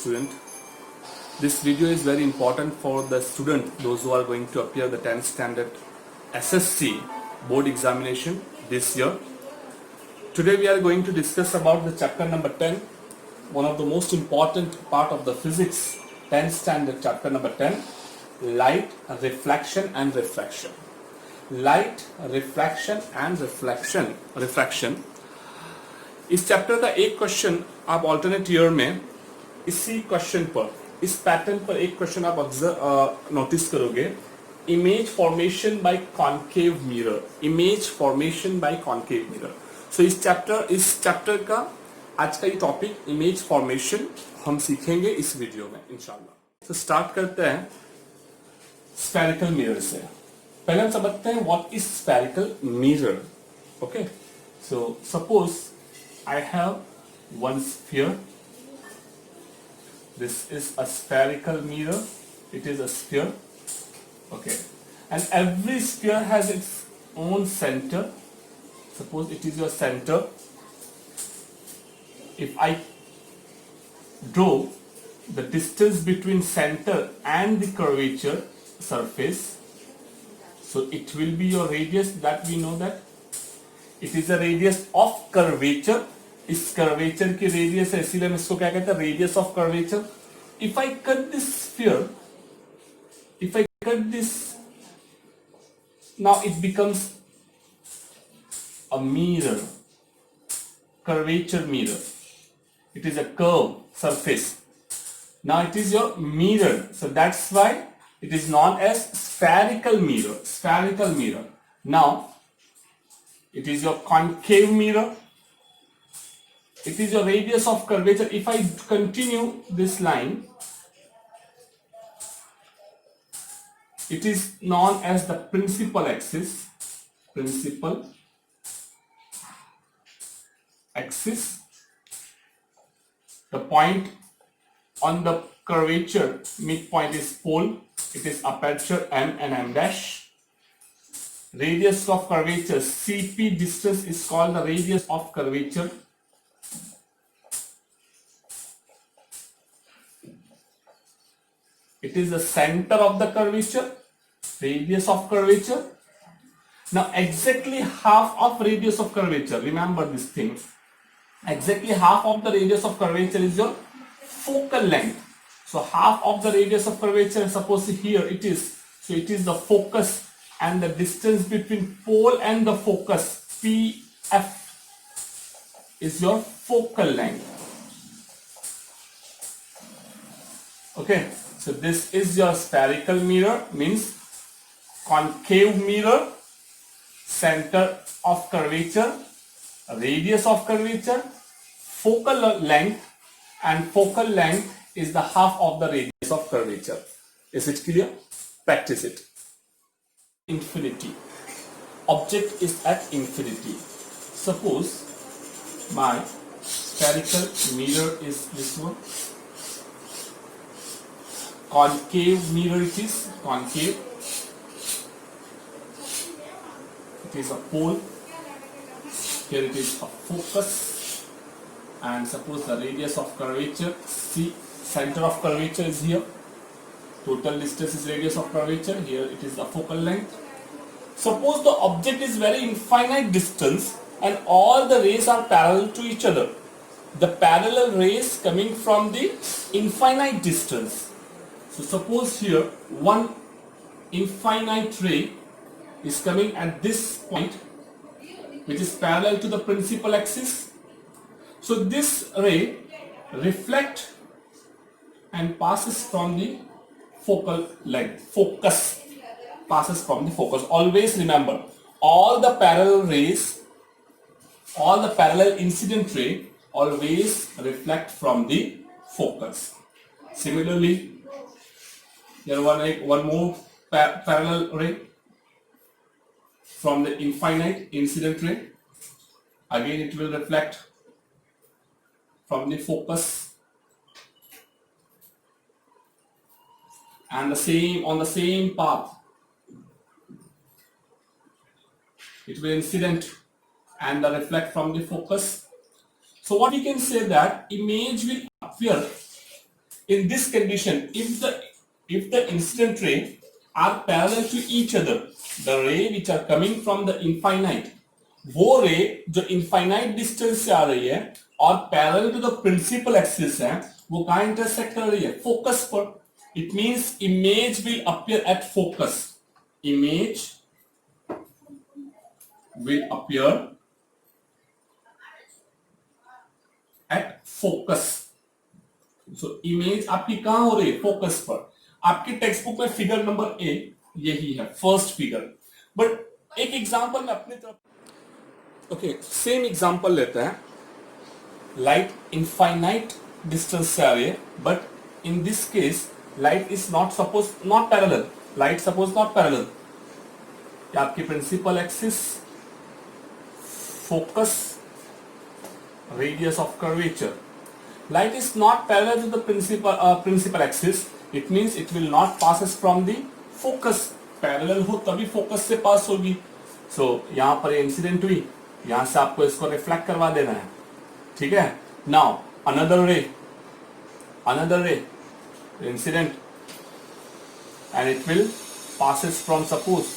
student. This video is very important for the student, those who are going to appear the 10th standard SSC board examination this year. Today we are going to discuss about the chapter number 10, one of the most important part of the physics 10th standard chapter number 10, light, reflection and refraction. Light, reflection and refraction. इस chapter का एक question आप alternate year में इसी question पर, इस pattern पर एक क्वेश्चन आप नोटिस करोगे, image formation by concave mirror. Image formation by concave mirror. So इस चैप्टर का आज का ये टॉपिक इमेज फॉर्मेशन हम सीखेंगे इस वीडियो में इंशाल्लाह. तो स्टार्ट करते हैं स्फेरिकल मिरर से. पहले हम समझते हैं what is spherical mirror. Okay, so suppose I have one sphere. This is a spherical mirror. It is a sphere. Okay. And every sphere has its own center. Suppose it is your center. If I draw the distance between center and the curvature surface, so it will be your radius. That we know that it is a radius of curvature. इस curvature की radius है, इसीलिए हम इसको क्या कहते हैं, radius of curvature. If I cut this sphere, if I cut this, now it becomes a mirror, curvature mirror. It is a curve surface. Now it is your mirror, so that's why it is known as spherical mirror. Spherical mirror. Now it is your concave mirror. It is your radius of curvature. If I continue this line, it is known as the principal axis. Principal axis. The point on the curvature midpoint is pole. It is aperture M and M dash. Radius of curvature, CP distance is called the radius of curvature. It is the center of the curvature, radius of curvature. Now exactly half of radius of curvature, remember this thing, exactly half of the radius of curvature is your focal length. So half of the radius of curvature, suppose here it is, so it is the focus, and the distance between pole and the focus, PF, is your focal length. Okay, so this is your spherical mirror, means concave mirror, center of curvature, radius of curvature, focal length, and focal length is the half of the radius of curvature. Is it clear? Practice it. Infinity. Object is at infinity. Suppose my spherical mirror is this one. Concave mirror it is. Concave. It is a pole. Here it is a focus. And suppose the radius of curvature, C, center of curvature is here. Total distance is radius of curvature. Here it is the focal length. Suppose the object is very infinite distance and all the rays are parallel to each other. The parallel rays coming from the infinite distance. So suppose here one infinite ray is coming at this point, which is parallel to the principal axis. So this ray reflects and passes from the focal length. Focus passes from the focus. Always remember, all the parallel rays, all the parallel incident ray always reflect from the focus. Similarly, here one more parallel ray from the infinite incident ray. Again it will reflect from the focus. And on the same path it will incident and reflect from the focus. So what we can say that image will appear In this condition, if the incident ray are parallel to each other, the ray which are coming from the infinite, वो रे जो infinite distance से आ रही है और parallel to the principal axis है, वो कहाँ intersect कर रही है? Focus पर. It means image will appear at focus. Image will appear at focus. So image आपकी कहाँ हो रही है? Focus पर. आपकी टेक्स्ट बुक में फिगर नंबर ए यही है, फर्स्ट फिगर. बट एक एग्जांपल मैं अपनी तरफ, ओके, सेम एग्जांपल लेते हैं. लाइट इनफाइनाइट डिस्टेंस से आ रही है, but in this case light is not parallel. Light suppose not parallel. आपकी principal axis, focus, radius of curvature. Light is not parallel to the principal axis. It means it will not passes from the focus. Parallel हो तभी focus से pass होगी. So यहाँ पर incident हुई, यहाँ से आपको इसको रिफ्लेक्ट करवा देना है. ठीक है. Now another ray, incident, and it will passes from suppose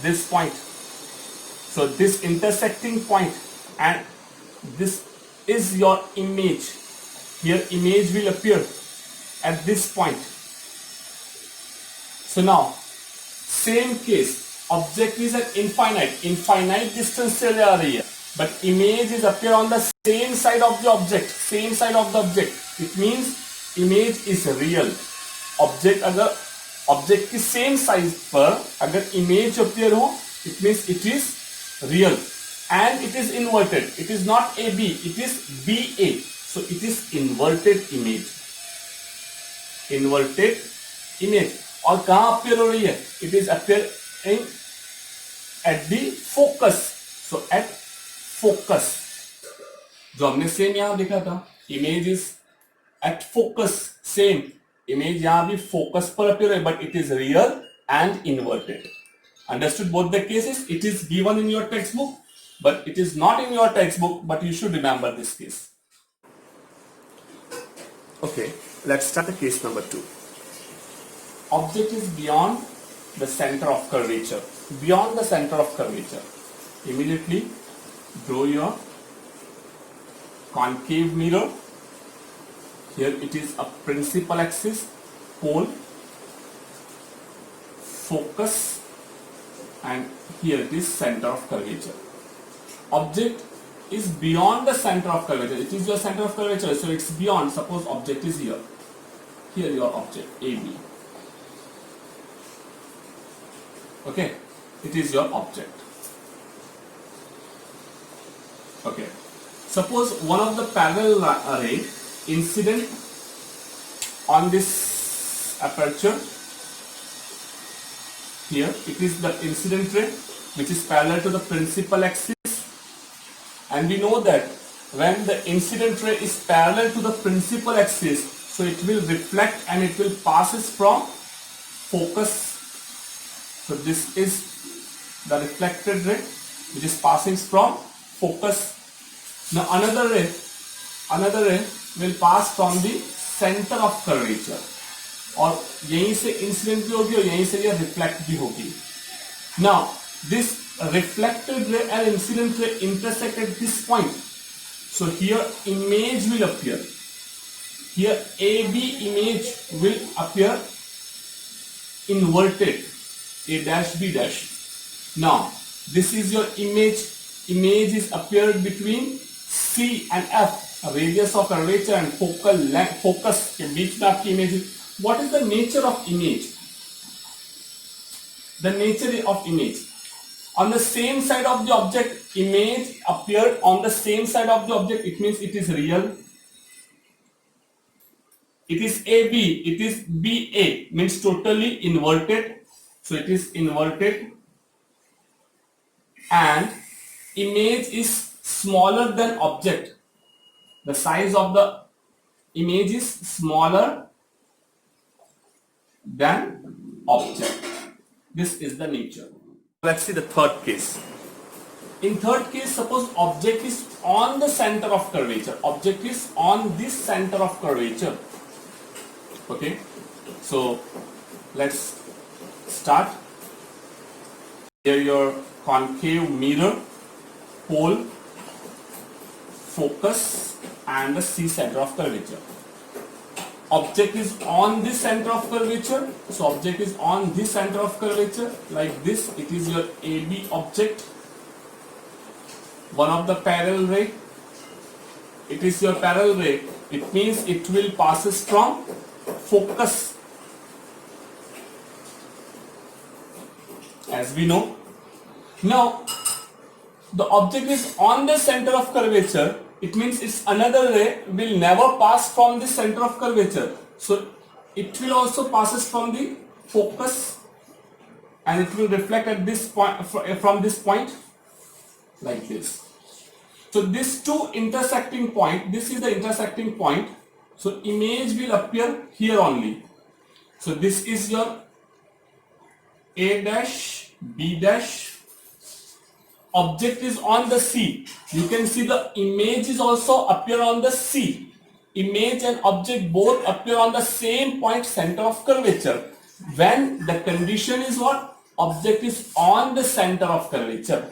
this point. So this intersecting point and this is your image. Here image will appear at this point. So now same case, object is at infinite distance से आ रही है, but image is appear on the same side of the object. It means image is real. Object अगर object की same size पर अगर image appear हो, it means it is real. And it is inverted. It is not AB, it is BA. So it is inverted image. और कहाँ appear हो रही है? It is appearing at the focus. So at focus. जो हमने same यहाँ देखा था, image is at focus. Same image यहाँ भी focus पर appear है, but it is real and inverted. Understood both the cases? It is given in your textbook. But it is not in your textbook, but you should remember this case. Okay, let's start the case number 2. Object is beyond the center of curvature. Beyond the center of curvature. Immediately draw your concave mirror. Here it is a principal axis, pole, focus, and here it is center of curvature. Object is beyond the center of curvature. It is your center of curvature, so it's beyond. Suppose object is here. Here your object AB. Okay, it is your object. Okay, suppose one of the parallel array incident on this aperture. Here it is the incident ray which is parallel to the principal axis. And we know that when the incident ray is parallel to the principal axis, so it will reflect and it will passes from focus. So this is the reflected ray which is passing from focus. Now another ray will pass from the center of curvature. और यहीं से incident भी होगी और यहीं से ये reflect भी होगी. Now this reflected ray and incident ray intersect at this point. So here image will appear. Here AB image will appear inverted, A dash B dash. Now this is your image. Image is appeared between C and F, radius of curvature and focal length, focus के बीच में आपकी image. What is the nature of image? The nature of image. On the same side of the object, image appeared on the same side of the object. It means it is real. It is AB. It is BA. Means totally inverted. So it is inverted. And image is smaller than object. The size of the image is smaller than object. This is the nature. Let's see the third case. In third case, suppose object is on the center of curvature. Object is on this center of curvature. Okay, so let's start. Here your concave mirror, pole, focus and the C center of curvature. Object is on this center of curvature. So object is on this center of curvature like this. It is your AB object. One of the parallel ray. It is your parallel ray. It means it will passes from focus. As we know. Now the object is on the center of curvature. It means its another ray will never pass from the center of curvature. So it will also passes from the focus and it will reflect at this point from this point like this. So these two intersecting point, this is the intersecting point. So image will appear here only. So this is your A dash, B dash. Object is on the C. You can see the image is also appear on the C. Image and object both appear on the same point, center of curvature. When the condition is what? Object is on the center of curvature.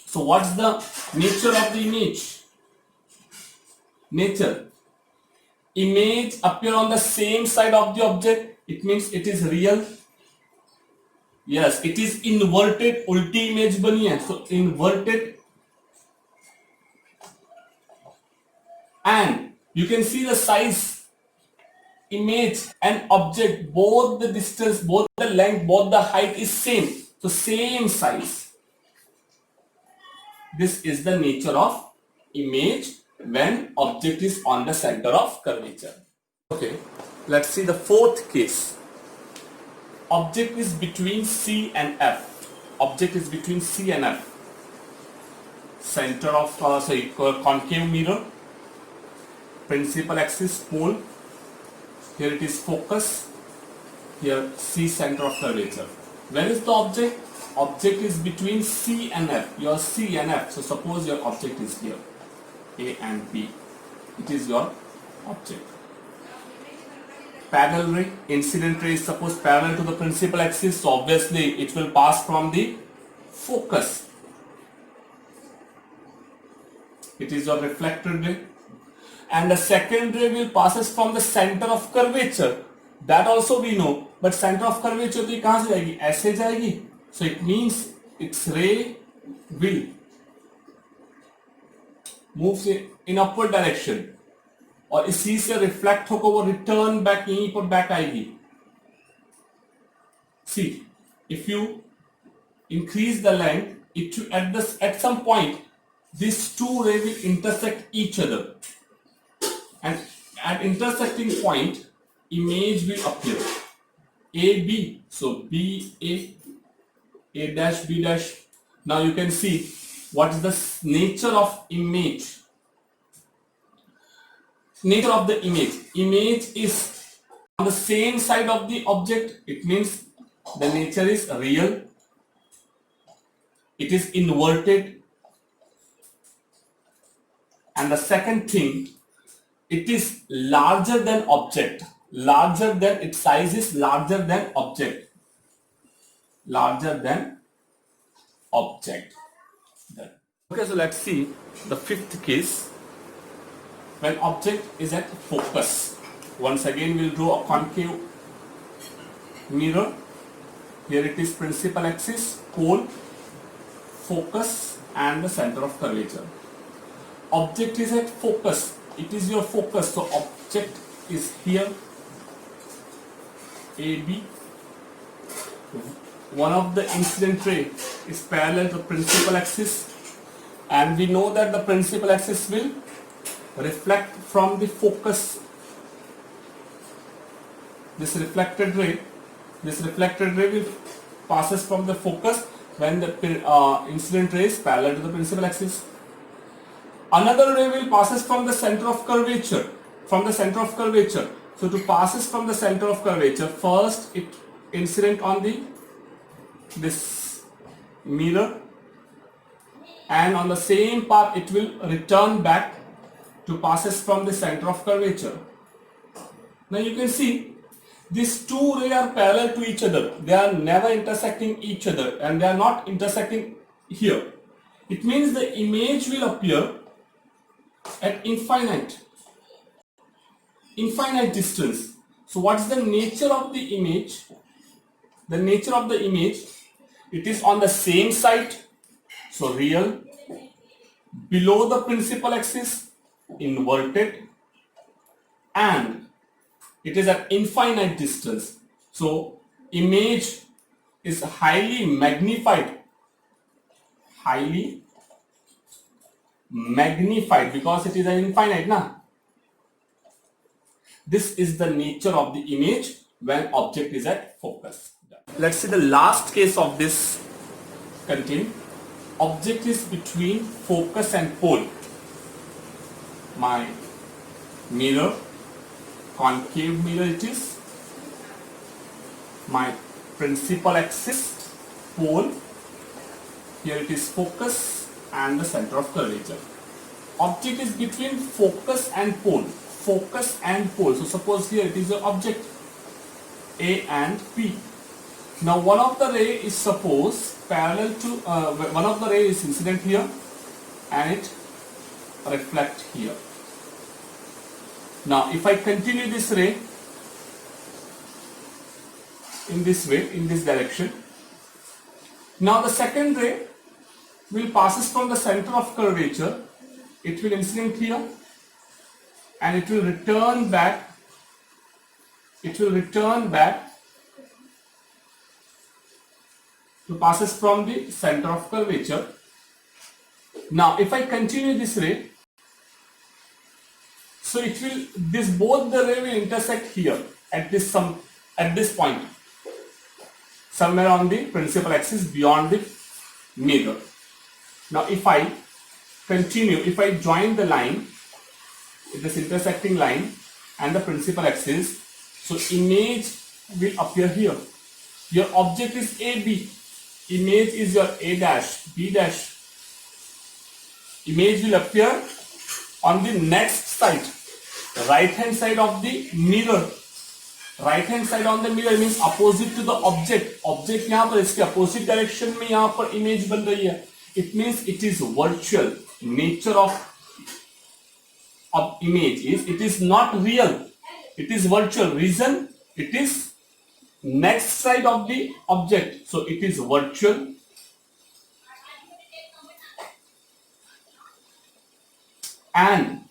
So what's the nature of the image? Nature. Image appear on the same side of the object. It means it is real. Yes, it is inverted. उल्टी image बनी है. So inverted. And you can see the size. Image and object, both the distance, both the length, both the height is same. So same size. This is the nature of image when object is on the center of curvature. Okay, let's see the fourth case. Object is between C and F. Object is between C and F. Center of concave mirror. Principal axis pole. Here it is focus. Here C center of curvature. Where is the object? Object is between C and F. Your C and F. So suppose your object is here. A and B. It is your object. Parallel ray, incident ray is suppose parallel to the principal axis, so obviously it will pass from the focus. It is your reflected ray. And the second ray will passes from the center of curvature. That also we know. But center of curvature तो कहाँ से जाएगी? ऐसे जाएगी. So it means its ray will move in upward direction. और इसी से reflect होकर वो रिटर्न बैक यहीं पर बैक आएगी. See, if you increase the length, at some point these two rays will intersect each other, and at intersecting point, image will appear. A B, so B A dash B dash. Now you can see what is the nature of image. Nature of the image. Image is on the same side of the object. It means the nature is real. It is inverted. And the second thing, it is larger than object. Larger than, its size is larger than object. Larger than object. Okay, so let's see the fifth case. When object is at focus. Once again we'll draw a concave mirror. Here it is principal axis, pole, focus and the center of curvature. Object is at focus. It is your focus. So object is here. AB. One of the incident ray is parallel to principal axis. And we know that the principal axis will reflect from the focus. This reflected ray will passes from the focus when the incident ray is parallel to the principal axis. Another ray will passes from the center of curvature. So to passes from the center of curvature, first it incident on this mirror, and on the same path it will return back to passes from the center of curvature. Now you can see these two rays are parallel to each other. They are never intersecting each other, and they are not intersecting here. It means the image will appear at infinite distance. So what is the nature of the image? The nature of the image, it is on the same side, so real, below the principal axis, inverted, and it is at infinite distance. So image is highly magnified because it is an infinite na. This is the nature of the image when object is at focus. Let's see the last case of this content. Object is between focus and pole. My mirror, concave mirror it is. My principal axis, pole. Here it is focus and the center of curvature. Object is between focus and pole. Focus and pole. So suppose here it is your object A and P. Now one of the ray is suppose parallel to one of the ray is incident here and it reflect here. Now if I continue this ray in this way, in this direction, now the second ray will passes from the center of curvature. It will incident here and it will return back. To passes from the center of curvature. Now if I continue this ray, so it will, both the ray will intersect here at this point, somewhere on the principal axis beyond the mirror. Now if I continue, if I join the line, this intersecting line and the principal axis, so image will appear here. Your object is AB. Image is your A dash, B dash. Image will appear on the next side, right hand side of the mirror. Right hand side on the mirror means opposite to the object. Object यहाँ पर इसके opposite direction में यहाँ पर image बन रही है. It means it is virtual. Nature of image is it is not real. It is virtual. Reason, it is next side of the object, so it is virtual. And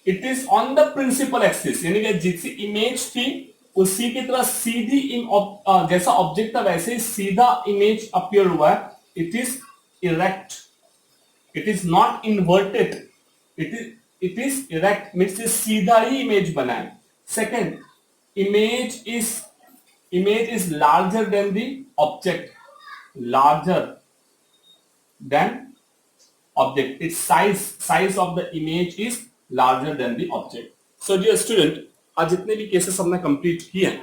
it is on the principal axis, यानी कि जितनी image थी उसी की तरह सीधी जैसा object था वैसे ही सीधा इमेज अपीयर हुआ है. It is erect, it is not inverted, it is erect means सीधा ही इमेज बना है. Second, image is larger than the object. Its size of the image is larger than the object. So dear student, आज जितने भी cases हमने complete किए हैं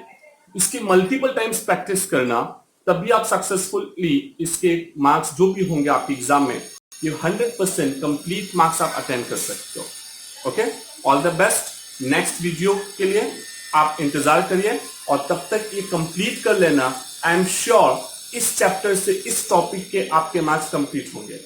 इसके मल्टीपल टाइम्स प्रैक्टिस करना, तभी आप सक्सेसफुली इसके मार्क्स जो भी होंगे आपके एग्जाम में, ये 100% कंप्लीट मार्क्स आप अटेंड कर सकते हो. Okay, all the best. Next video के लिए आप इंतजार करिए और तब तक ये कंप्लीट कर लेना. आई एम श्योर इस चैप्टर से, इस टॉपिक के आपके मार्क्स कंप्लीट होंगे.